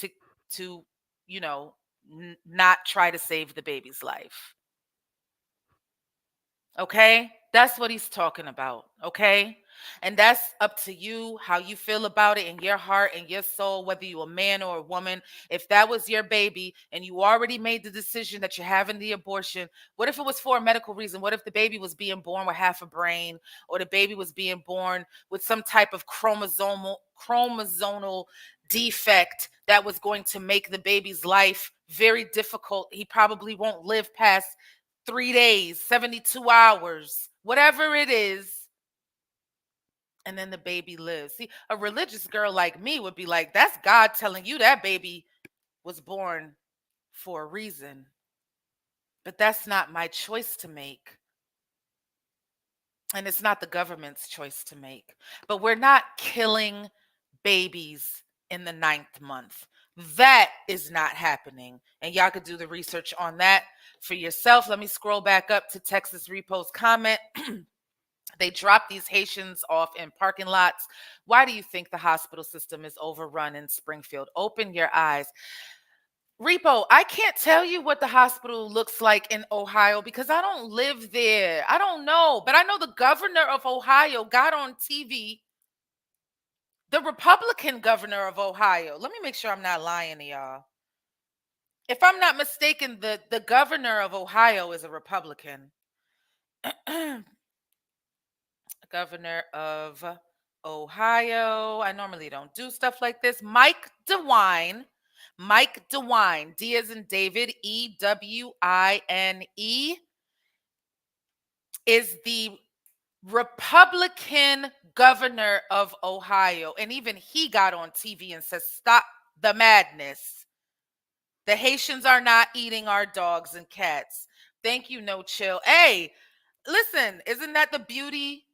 to not try to save the baby's life. Okay? That's what he's talking about. Okay? And that's up to you, how you feel about it in your heart and your soul, whether you're a man or a woman. If that was your baby and you already made the decision that you're having the abortion, what if it was for a medical reason? What if the baby was being born with half a brain, or the baby was being born with some type of chromosomal defect that was going to make the baby's life very difficult? He probably won't live past 3 days, 72 hours, whatever it is. And then the baby lives. See, a religious girl like me would be like, that's God telling you that baby was born for a reason. But that's not my choice to make. And it's not the government's choice to make. But we're not killing babies in the 9th month. That is not happening. And y'all could do the research on that for yourself. Let me scroll back up to Texas Repo's comment. They drop these Haitians off in parking lots. Why do you think the hospital system is overrun in Springfield? Open your eyes. Repo, I can't tell you what the hospital looks like in Ohio because I don't live there. I don't know. But I know the governor of Ohio got on TV, the Republican governor of Ohio. Let me make sure I'm not lying to y'all. If I'm not mistaken, the governor of Ohio is a Republican. Governor of Ohio. I normally don't do stuff like this. Mike DeWine. Mike DeWine. D as in David, EWINE, is the Republican governor of Ohio. And even he got on TV and says, stop the madness. The Haitians are not eating our dogs and cats. Thank you, No Chill. Hey, listen, isn't that the beauty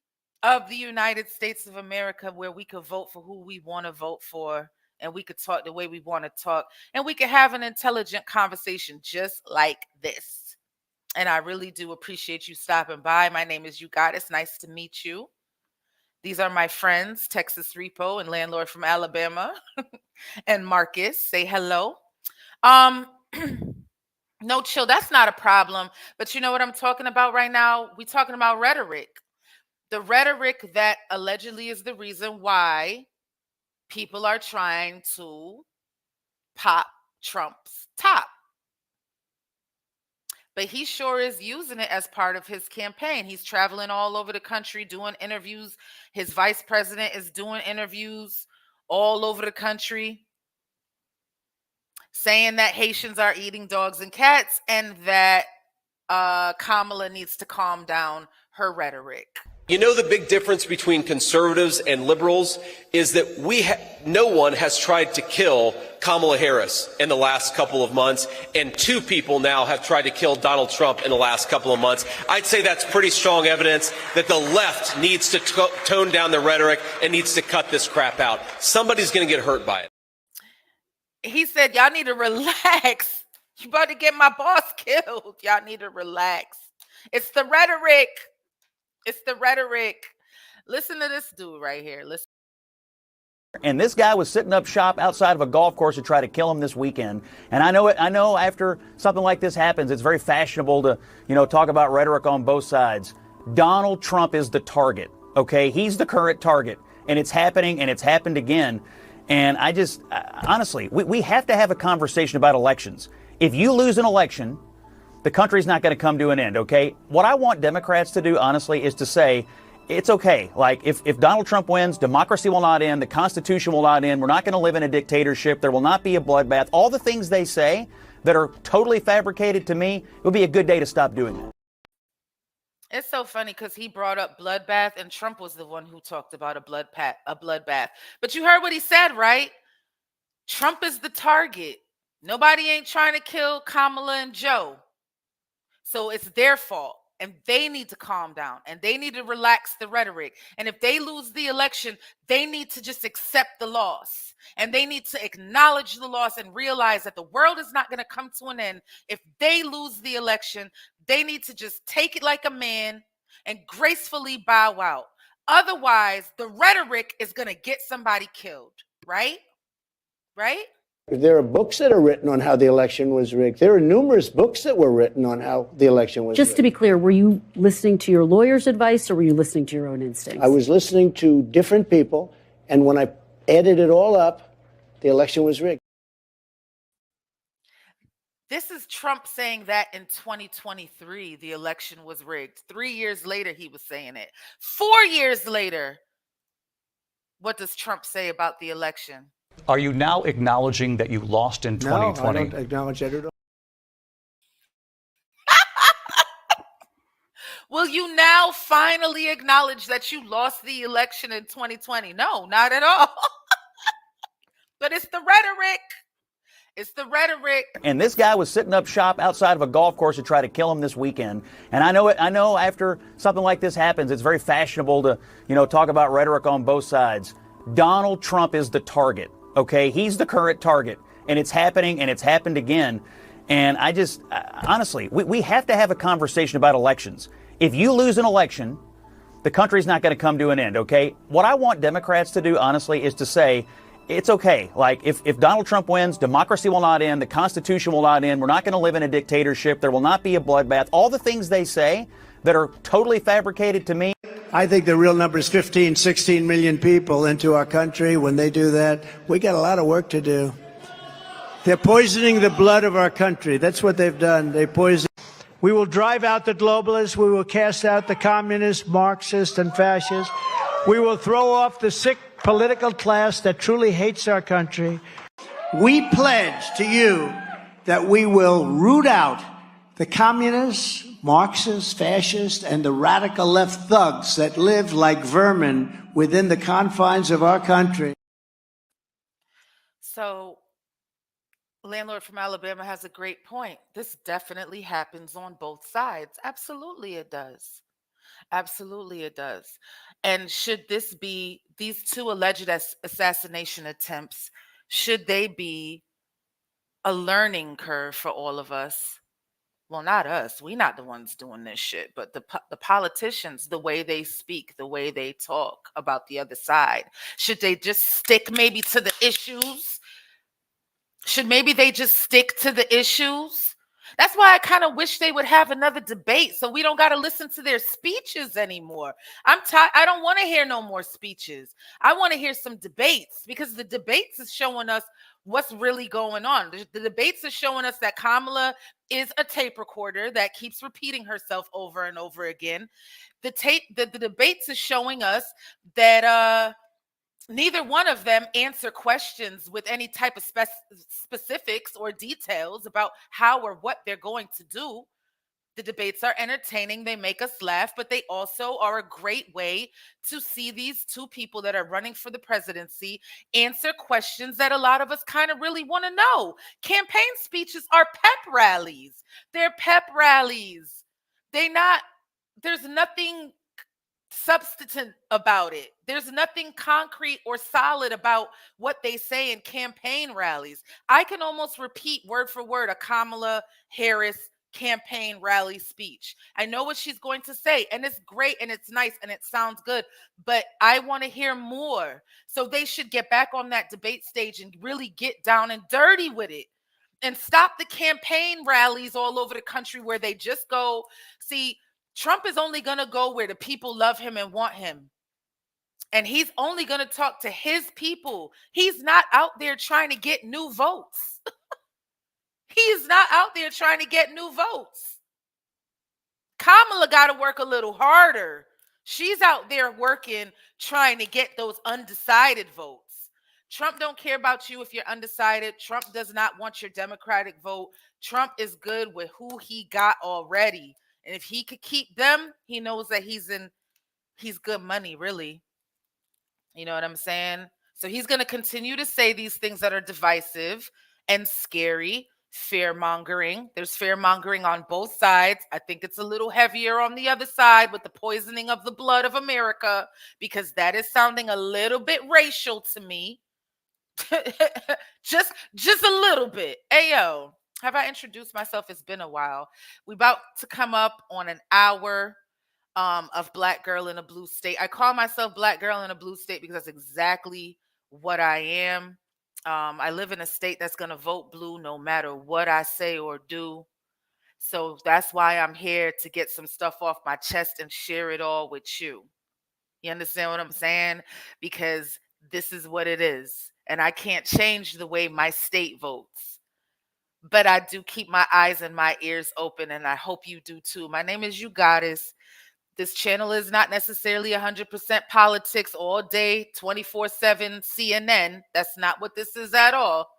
of the United States of America, where we could vote for who we want to vote for, and we could talk the way we want to talk, and we could have an intelligent conversation just like this. And I really do appreciate you stopping by. My name is UGoddess. Nice to meet you. These are my friends, Texas Repo and Landlord from Alabama, and Marcus. Say hello. No Chill, that's not a problem. But you know what I'm talking about right now? We're talking about rhetoric. The rhetoric that allegedly is the reason why people are trying to pop Trump's top. But he sure is using it as part of his campaign. He's traveling all over the country doing interviews. His vice president is doing interviews all over the country, saying that Haitians are eating dogs and cats and that Kamala needs to calm down her rhetoric. You know, the big difference between conservatives and liberals is that no one has tried to kill Kamala Harris in the last couple of months, and 2 people now have tried to kill Donald Trump in the last couple of months. I'd say that's pretty strong evidence that the left needs to tone down the rhetoric and needs to cut this crap out. Somebody's going to get hurt by it. He said, y'all need to relax. You about to get my boss killed. Y'all need to relax. It's the rhetoric. It's the rhetoric. Listen to this dude right here. Listen. And this guy was setting up shop outside of a golf course to try to kill him this weekend. And I know after something like this happens, it's very fashionable to, talk about rhetoric on both sides. Donald Trump is the target, okay? He's the current target. And it's happening, and it's happened again. And I just, honestly, we have to have a conversation about elections. If you lose an election, the country's not going to come to an end, okay? What I want Democrats to do, honestly, is to say, it's okay. Like, if Donald Trump wins, democracy will not end, the Constitution will not end, we're not going to live in a dictatorship, there will not be a bloodbath. All the things they say that are totally fabricated, to me, it would be a good day to stop doing that. It's so funny because he brought up bloodbath, and Trump was the one who talked about a bloodbath. But you heard what he said, right? Trump is the target. Nobody ain't trying to kill Kamala and Joe. So it's their fault, and they need to calm down, and they need to relax the rhetoric. And if they lose the election, they need to just accept the loss, and they need to acknowledge the loss and realize that the world is not going to come to an end if they lose the election. They need to just take it like a man and gracefully bow out. Otherwise, the rhetoric is going to get somebody killed, right? Right? There are books that are written on how the election was rigged. There are numerous books that were written on how the election was rigged. Just to be clear, were you listening to your lawyer's advice or were you listening to your own instincts? I was listening to different people, and when I added it all up, the election was rigged. This is Trump saying that in 2023, the election was rigged. 3 years later, he was saying it. 4 years later, what does Trump say about the election? Are you now acknowledging that you lost in 2020? No, I don't acknowledge that at all. Will you now finally acknowledge that you lost the election in 2020? No, not at all. But it's the rhetoric. It's the rhetoric. And this guy was setting up shop outside of a golf course to try to kill him this weekend. And I know after something like this happens, it's very fashionable to, talk about rhetoric on both sides. Donald Trump is the target, okay? He's the current target. And it's happening, and it's happened again. And I just, honestly, we have to have a conversation about elections. If you lose an election, the country's not going to come to an end, okay? What I want Democrats to do, honestly, is to say, it's okay. Like, if Donald Trump wins, democracy will not end, the Constitution will not end, we're not going to live in a dictatorship, there will not be a bloodbath. All the things they say that are totally fabricated to me. I think the real number is 15, 16 million people into our country. When they do that, we got a lot of work to do. They're poisoning the blood of our country. That's what they've done. They poison. We will drive out the globalists. We will cast out the communists, Marxists, and fascists. We will throw off the sick political class that truly hates our country. We pledge to you that we will root out the communists, Marxists, fascists, and the radical left thugs that live like vermin within the confines of our country. So, Landlord from Alabama has a great point. This definitely happens on both sides. Absolutely, it does. Absolutely, it does. And should this be these two alleged assassination attempts, should they be a learning curve for all of us? Well, not us. We're not the ones doing this shit, but the politicians, the way they speak, the way they talk about the other side. Should they just stick maybe to the issues? Should maybe they just stick to the issues? That's why I kind of wish they would have another debate so we don't got to listen to their speeches anymore. I'm tired. I don't want to hear no more speeches. I want to hear some debates, because the debates is showing us what's really going on. The debates are showing us that Kamala is a tape recorder that keeps repeating herself over and over again. The debates is showing us that neither one of them answer questions with any type of specifics or details about how or what they're going to do. The debates are entertaining. They make us laugh, but they also are a great way to see these two people that are running for the presidency answer questions that a lot of us kind of really want to know. Campaign speeches are pep rallies. They're pep rallies. There's nothing substantive about it. There's nothing concrete or solid about what they say in campaign rallies. I can almost repeat word for word a Kamala Harris campaign rally speech. I know what she's going to say, and it's great and it's nice and it sounds good, but I want to hear more. So they should get back on that debate stage and really get down and dirty with it. And stop the campaign rallies all over the country where they just go. See, Trump is only going to go where the people love him and want him. And he's only going to talk to his people. He's not out there trying to get new votes. He's not out there trying to get new votes. Kamala got to work a little harder. She's out there working, trying to get those undecided votes. Trump don't care about you if you're undecided. Trump does not want your Democratic vote. Trump is good with who he got already. And if he could keep them, he knows that he's good money, really. You know what I'm saying? So he's going to continue to say these things that are divisive and scary, fear-mongering. There's fear-mongering on both sides. I think it's a little heavier on the other side with the poisoning of the blood of America, because that is sounding a little bit racial to me. just a little bit. Ayo. Have I introduced myself? It's been a while. We're about to come up on an hour of Black Girl in a Blue State. I call myself Black Girl in a Blue State because that's exactly what I am. I live in a state that's going to vote blue no matter what I say or do. So that's why I'm here, to get some stuff off my chest and share it all with you. You understand what I'm saying? Because this is what it is. And I can't change the way my state votes. But I do keep my eyes and my ears open, and I hope you do too. My name is UGoddess. This channel is not necessarily 100% politics all day, 24/7 CNN. That's not what this is at all.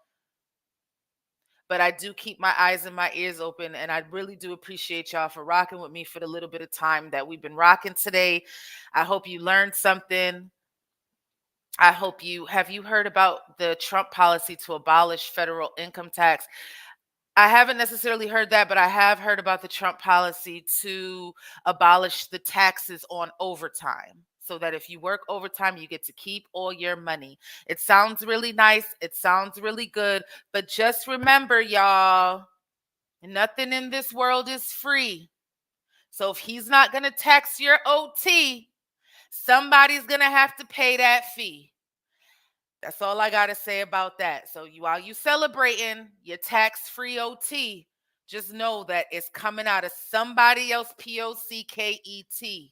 But I do keep my eyes and my ears open, and I really do appreciate y'all for rocking with me for the little bit of time that we've been rocking today. I hope you learned something. Have you heard about the Trump policy to abolish federal income tax? I haven't necessarily heard that, but I have heard about the Trump policy to abolish the taxes on overtime, so that if you work overtime, you get to keep all your money. It sounds really nice. It sounds really good. But just remember, y'all, nothing in this world is free. So if he's not going to tax your OT, somebody's going to have to pay that fee. That's all I got to say about that. So while you celebrating your tax-free OT, just know that it's coming out of somebody else POCKET.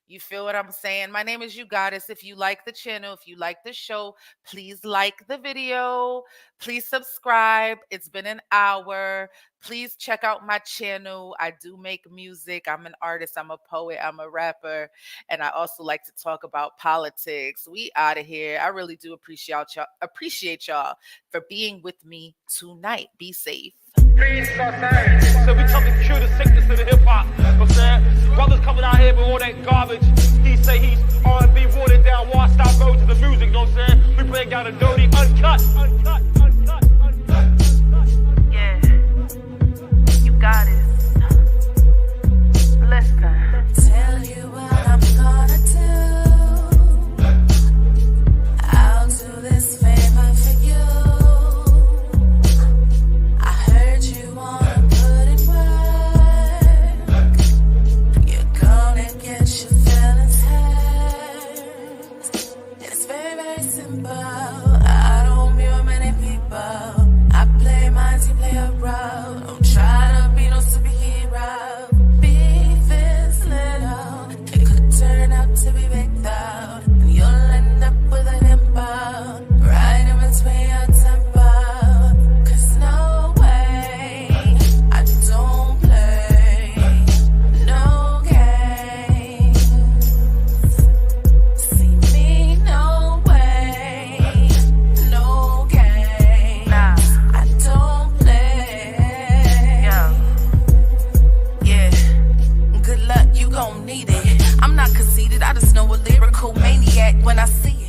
You feel what I'm saying? My name is UGoddess. If you like the channel, if you like the show, please like the video. Please subscribe. It's been an hour. Please check out my channel. I do make music. I'm an artist. I'm a poet. I'm a rapper. And I also like to talk about politics. We out of here. I really do appreciate y'all for being with me tonight. Be safe. So we come to cure the sickness of the hip hop. You know what I'm saying? Brothers coming out here with all that garbage. He say he's R&B watered down, washed out versions of music. You know what I'm saying? We bring out a dirty, uncut. Yeah, you got it. Listen. Tell you what I'm gonna do. I'll do this favor for you. I heard you wanna put in work. You're gonna get your feelings hurt. It's very, very simple. I don't be with many people. I play mine, you play a role. Don't try to be no superhero. Beef is little. It could turn out to be big though. And you'll end up with a dimple right in between your temple. 'Cause no way, I don't play no games. See me, no way, no games. Nah, I don't play. Yeah, good luck, you gon' need it. I'm not conceited, I just know a lyrical maniac when I see it.